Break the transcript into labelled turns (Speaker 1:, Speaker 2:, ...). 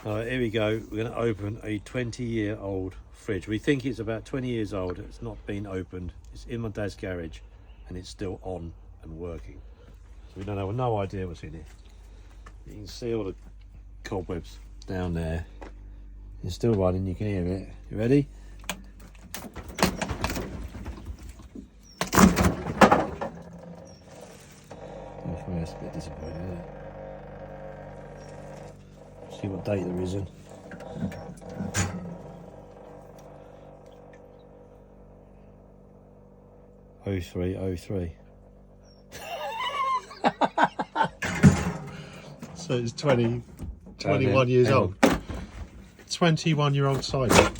Speaker 1: Alright, here we go. We're going to open a 20-year-old fridge. We think it's about 20 years old. It's not been opened. It's in my dad's garage and it's still on and working. So we don't have no idea what's in it. You can see all the cobwebs down there. It's still running, you can hear it. You ready? That's a bit disappointing, isn't it? See what date there is in. Oh 03.
Speaker 2: So it's 21 years old. 21-year-old cider.